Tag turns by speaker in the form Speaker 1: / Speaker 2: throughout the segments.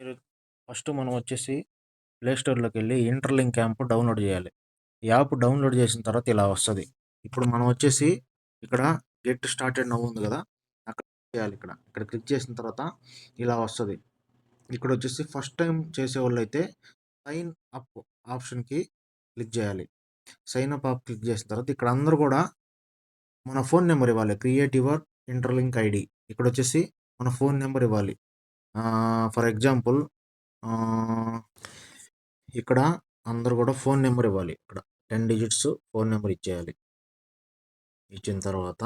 Speaker 1: మీరు ఫస్ట్ మనం వచ్చేసి ప్లే స్టోర్‌లోకి వెళ్ళి ఇంటర్లింక్ యాప్ డౌన్లోడ్ చేయాలి. ఈ యాప్ డౌన్లోడ్ చేసిన తర్వాత ఇలా వస్తది. ఇప్పుడు మనం వచ్చేసి ఇక్కడ గెట్ స్టార్టెడ్ నౌ ఉంది కదా! అక్కడ క్లిక్ చేయాలి ఇక్కడ. ఇక్కడ క్లిక్ చేసిన తర్వాత ఇలా వస్తది. ఇక్కడ వచ్చేసి ఫస్ట్ టైం చేసేవాళ్ళైతే సైన్ అప్ ఆప్షన్‌కి క్లిక్ చేయాలి. సైన్ అప్ క్లిక్ చేసిన తర్వాత ఇక్కడ అందరూ కూడా మన ఫోన్ నెంబర్ ఇవ్వాలి. Create your interlink ID. ఇక్కడ వచ్చేసి మన ఫోన్ నెంబర్ ఇవ్వాలి. ఫర్ ఎగ్జాంపుల్ ఆహ్, ఇక్కడ అందరూ కూడా ఫోన్ నెంబర్ ఇవ్వాలి. ఇక్కడ 10 డిజిట్స్ ఫోన్ నెంబర్ ఇచ్చేయాలి. ఇచ్చిన తర్వాత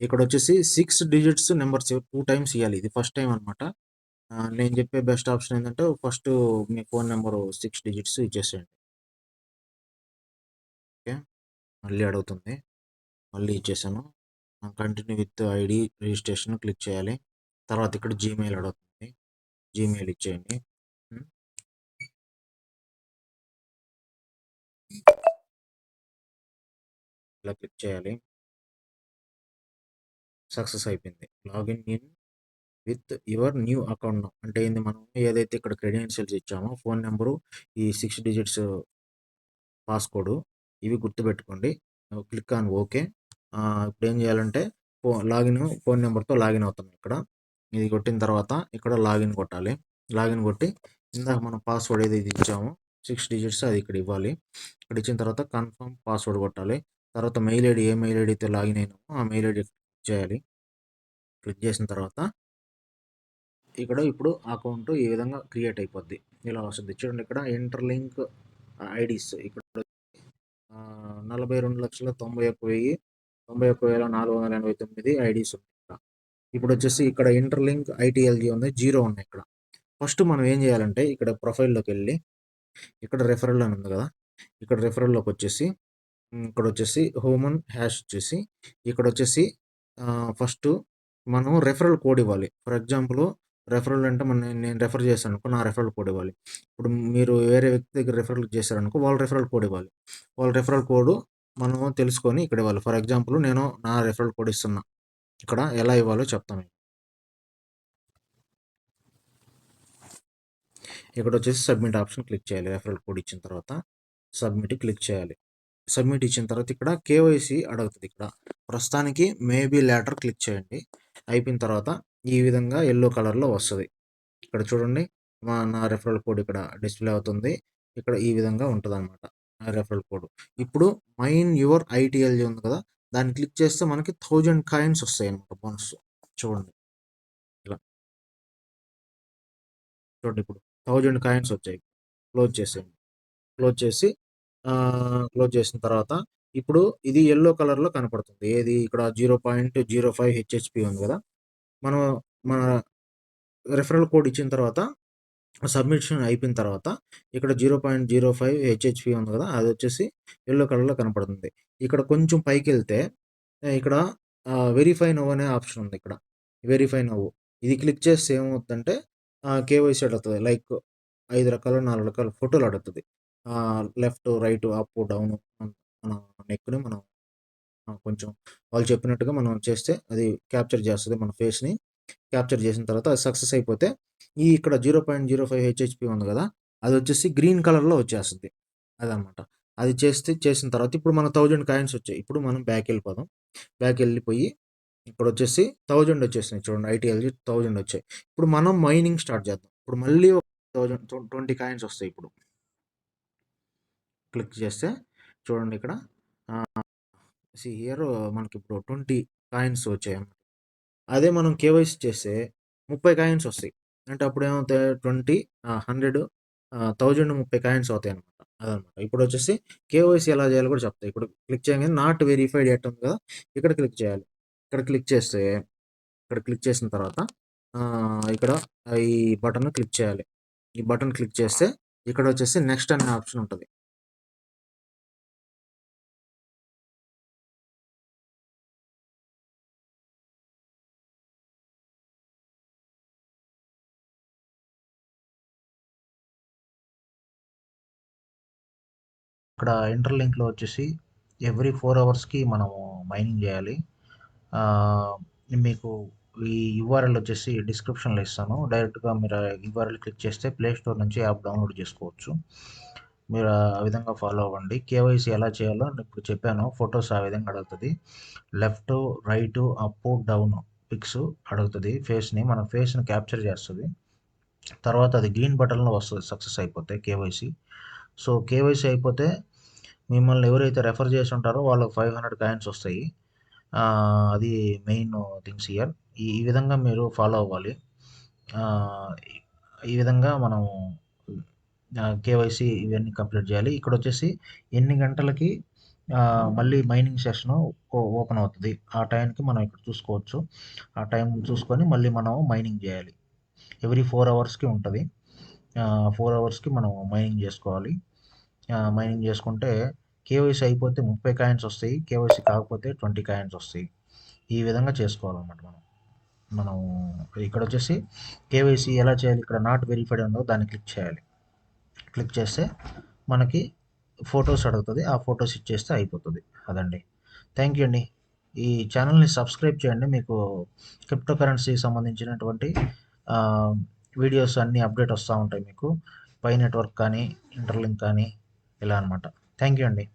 Speaker 1: ఇక్కడ వచ్చేసి 6 డిజిట్స్ నెంబర్స్ 2 టైమ్స్ ఇయ్యాలి. ఇది ఫస్ట్ టైమ్ అనమాట. నేను చెప్పే బెస్ట్ ఆప్షన్ ఏంటంటే ఫస్ట్ మీ ఫోన్ నెంబరు 6 డిజిట్స్ ఇచ్చేసేయండి. ఓకే. మళ్ళీ అడుగుతుంది. మళ్ళీ ఇచ్చేసాను. Continue with ID registration click చేయాలి. తర్వాత ఇక్కడ జీమెయిల్ అడుగుతుంది. జీమెయిల్ ఇచ్చేయండి. హ్మ్. ఇలా క్లిక్ చేయాలి. సక్సెస్ అయిపోయింది. Login in with your new account now. అంటే ఏంది, మనం ఏదైతే ఇక్కడ క్రెడెన్షియల్స్ ఇచ్చామో ఫోన్ నెంబరు, ఈ 6 డిజిట్స్ పాస్‌కోడ్ ఇవి గుర్తుపెట్టుకోండి. Click on okay. ఇప్పుడు ఏం చేయాలంటే ఫోన్ నెంబర్‌తో లాగిన్ అవుతాం ఇక్కడ. ఇది కొట్టిన తర్వాత ఇక్కడ లాగిన్ కొట్టాలి. లాగిన్ కొట్టి ఇందాక మనం పాస్‌వర్డ్ ఏదైతే ఇచ్చామో 6 డిజిట్స్ అది ఇక్కడ ఇవ్వాలి. ఇక్కడ ఇచ్చిన తర్వాత కన్ఫర్మ్ పాస్‌వర్డ్ కొట్టాలి. తర్వాత మెయిల్ ఐడీ ఏ మెయిల్ ఐడీతో లాగిన్ అయినామో ఆ మెయిల్ ఐడీ క్లిక్ చేయాలి. క్లిక్ చేసిన తర్వాత ఇక్కడ ఇప్పుడు అకౌంట్ ఈ విధంగా క్రియేట్ అయిపోద్ది. ఇలా వస్తుంది చూడండి. ఇక్కడ ఇంటర్లింక్ ఐడీస్ ఇక్కడ 42,91,91,489 ఐడీస్ ఉన్నాయి ఇక్కడ. ఇప్పుడు వచ్చేసి ఇక్కడ ఇంటర్లింక్ ఐటీఎల్జీ ఉంది, 0 ఉన్నాయి ఇక్కడ. ఫస్ట్ మనం ఏం చేయాలంటే ఇక్కడ ప్రొఫైల్లోకి వెళ్ళి ఇక్కడ రెఫరల్ అని ఉంది కదా! ఇక్కడ రెఫరల్లోకి వచ్చేసి ఇక్కడ వచ్చేసి హ్యూమన్ హ్యాష్ వచ్చేసి ఇక్కడ వచ్చేసి ఫస్ట్ మనం రెఫరల్ కోడ్ ఇవ్వాలి. ఫర్ ఎగ్జాంపుల్ రెఫరల్ అంటే నేను రెఫర్ చేశాను అనుకో, నా రెఫరల్ కోడ్ ఇవ్వాలి. ఇప్పుడు మీరు వేరే వ్యక్తి దగ్గర రెఫరల్ చేశారనుకో, వాళ్ళ రెఫరల్ కోడ్ ఇవ్వాలి. వాళ్ళ రెఫరల్ కోడ్ మనం తెలుసుకొని ఇక్కడ ఇవ్వాలి. ఫర్ ఎగ్జాంపుల్ నేను నా రెఫరల్ కోడ్ ఇస్తున్నా. ఇక్కడ ఎలా ఇవ్వాలో చెప్తాను. ఇక్కడ వచ్చేసి సబ్మిట్ ఆప్షన్ క్లిక్ చేయాలి. రెఫరల్ కోడ్ ఇచ్చిన తర్వాత సబ్మిట్ క్లిక్ చేయాలి. సబ్మిట్ ఇచ్చిన తర్వాత ఇక్కడ కేవైసీ అడుగుతుంది. ఇక్కడ ప్రస్తుతానికి మేబీ లేటర్ క్లిక్ చేయండి. అయిపోయిన తర్వాత ఈ విధంగా ఎల్లో కలర్లో వస్తుంది. ఇక్కడ చూడండి, నా రెఫరల్ కోడ్ ఇక్కడ డిస్ప్లే అవుతుంది. ఇక్కడ ఈ విధంగా ఉంటుంది అనమాట నా రెఫరల్ కోడ్. ఇప్పుడు మైన్ యువర్ ఐటీఎల్జీ ఉంది కదా, దాన్ని క్లిక్ చేస్తే మనకి 1000 కాయిన్స్ వస్తాయి అనమాట బోనస్. చూడండి ఇలా. చూడండి ఇప్పుడు 1000 కాయిన్స్ వచ్చాయి. క్లోజ్ చేసేయండి. క్లోజ్ చేసి క్లోజ్ చేసిన తర్వాత ఇప్పుడు ఇది యెల్లో కలర్‌లో కనపడుతుంది. ఏది ఇక్కడ 0.05 హెచ్‌హెచ్‌పీ ఉంది కదా! మనం మన రెఫరల్ కోడ్ ఇచ్చిన తర్వాత సబ్మిషన్ అయిపోయిన తర్వాత ఇక్కడ 0.05 హెచ్‌హెచ్‌పీ ఉంది కదా! అది వచ్చేసి యెల్లో కలర్‌లో కనపడుతుంది. ఇక్కడ కొంచెం పైకెళ్తే ఇక్కడ వెరిఫై నౌ అనే ఆప్షన్ ఉంది ఇక్కడ. వెరిఫై నౌ ఇది క్లిక్ చేస్తే ఏమవుద్దంటే కేవైసీ అడుగుతది. లైక్ 5 రకాలు, 4 రకాల ఫోటోలు అడుగుతది. లెఫ్ట్, రైట్, అప్, డౌన్ మన నెక్‌ని మనం కొంచెం వాళ్ళు చెప్పినట్టుగా మనం చేస్తే అది క్యాప్చర్ చేస్తది మన ఫేస్‌ని. క్యాప్చర్ చేసిన తర్వాత అది సక్సెస్ అయిపోతే ఇక్కడ 0.05 హెచ్‌హెచ్‌పీ ఉంది కదా! అది వచ్చేసి గ్రీన్ కలర్‌లో వచ్చేస్తది. అదనమాట. అది చేసిన తర్వాత ఇప్పుడు మన 1000 కాయిన్స్ వచ్చాయి. ఇప్పుడు మనం బ్యాక్ వెళ్ళిపోదాం. బ్యాక్ వెళ్ళిపోయి ఇక్కడ వచ్చేసి 1000 వచ్చేసినాయి చూడండి. ఐటీఎల్‌జీ 1000 వచ్చాయి. ఇప్పుడు మనం మైనింగ్ స్టార్ట్ చేద్దాం. ఇప్పుడు మళ్ళీ 20 కాయిన్స్ వస్తాయి ఇప్పుడు. క్లిక్ చేస్తే చూడండి ఇక్కడ హియర్ మనకి ఇప్పుడు 20 కాయిన్స్ వచ్చాయన్నమాట. అదే మనం కేవైసీ చేస్తే 30 కాయిన్స్ వస్తాయి. అంటే అప్పుడు ఏమవుతాయి 20, 100, 1000 30 కాయిన్స్ అవుతాయి అనమాట. అదనమాట. ఇప్పుడు వచ్చేసి కేవైసీ ఎలా చేయాలో కూడా చెప్తా. ఇప్పుడు క్లిక్ చేయగానే నాట్ వెరిఫైడ్ ఎట్ ఉంది కదా! ఇక్కడ క్లిక్ చేయాలి. ఇక్కడ క్లిక్ చేస్తే ఇక్కడ క్లిక్ చేసిన తర్వాత ఇక్కడ ఈ బటన్ క్లిక్ చేయాలి. ఈ బటన్ క్లిక్ చేస్తే ఇక్కడ వచ్చేసి నెక్స్ట్ అనే ఆప్షన్ ఉంటుంది. ఇక్కడ ఇంటర్లింక్లో వచ్చేసి ఎవ్రీ 4 అవర్స్కి మనము మైనింగ్ చేయాలి. మీకు ఈ యూఆర్ఎల్ వచ్చేసి డిస్క్రిప్షన్లో ఇస్తాను. డైరెక్ట్గా మీరు యూఆర్ఎల్ క్లిక్ చేస్తే ప్లే స్టోర్ నుంచి యాప్ డౌన్లోడ్ చేసుకోవచ్చు. మీరు ఆ విధంగా ఫాలో అవ్వండి. కేవైసీ ఎలా చేయాలో నేను ఇప్పుడు చెప్పాను. ఫొటోస్ ఆ విధంగా అడుగుతుంది. Left right up down pics అడుగుతుంది. ఫేస్ని మన ఫేస్ని క్యాప్చర్ చేస్తుంది. తర్వాత అది గ్రీన్ బటన్లో వస్తుంది సక్సెస్ అయిపోతే కేవైసీ. సో కేవైసీ అయిపోతే మిమ్మల్ని ఎవరైతే రెఫర్ చేసి ఉంటారో వాళ్ళకి 500 కాయిన్స్ వస్తాయి. అది మెయిన్ థింగ్స్ హియర్. ఈ విధంగా మీరు ఫాలో అవ్వాలి. ఈ విధంగా మనం కేవైసీ ఇవన్నీ కంప్లీట్ చేయాలి. ఇక్కడ వచ్చేసి ఎన్ని గంటలకి మళ్ళీ మైనింగ్ సెషన్ ఓపెన్ అవుతుంది, ఆ టైంకి మనం ఇక్కడ చూసుకోవచ్చు. ఆ టైం చూసుకొని మళ్ళీ మనం మైనింగ్ చేయాలి. ఎవ్రీ 4 అవర్స్కి ఉంటుంది. 4 అవర్స్కి మనం మైనింగ్ చేసుకోవాలి. మైనింగ్ చేసుకుంటే కేవైసీ అయిపోతే 30 కాయిన్స్ వస్తాయి, కేవైసీ కాకపోతే 20 కాయిన్స్ వస్తాయి. ఈ విధంగా చేసుకోవాలన్నమాట మనం ఇక్కడ వచ్చేసి కేవైసీ ఎలా చేయాలి, ఇక్కడ నాట్ వెరిఫైడ్ ఉందో దాన్ని క్లిక్ చేయాలి. క్లిక్ చేస్తే మనకి ఫొటోస్ అడుగుతుంది, ఆ ఫొటోస్ ఇచ్చేస్తే అయిపోతుంది. అదండి. థ్యాంక్ యూ అండి. ఈ ఛానల్ని సబ్స్క్రైబ్ చేయండి. మీకు క్రిప్టో కరెన్సీకి సంబంధించినటువంటి వీడియోస్ అన్నీ అప్డేట్ వస్తూ ఉంటాయి మీకు. పై నెట్వర్క్ కానీ ఇంటర్లింక్ కానీ ఇలా అనమాట. థ్యాంక్ యూ అండి.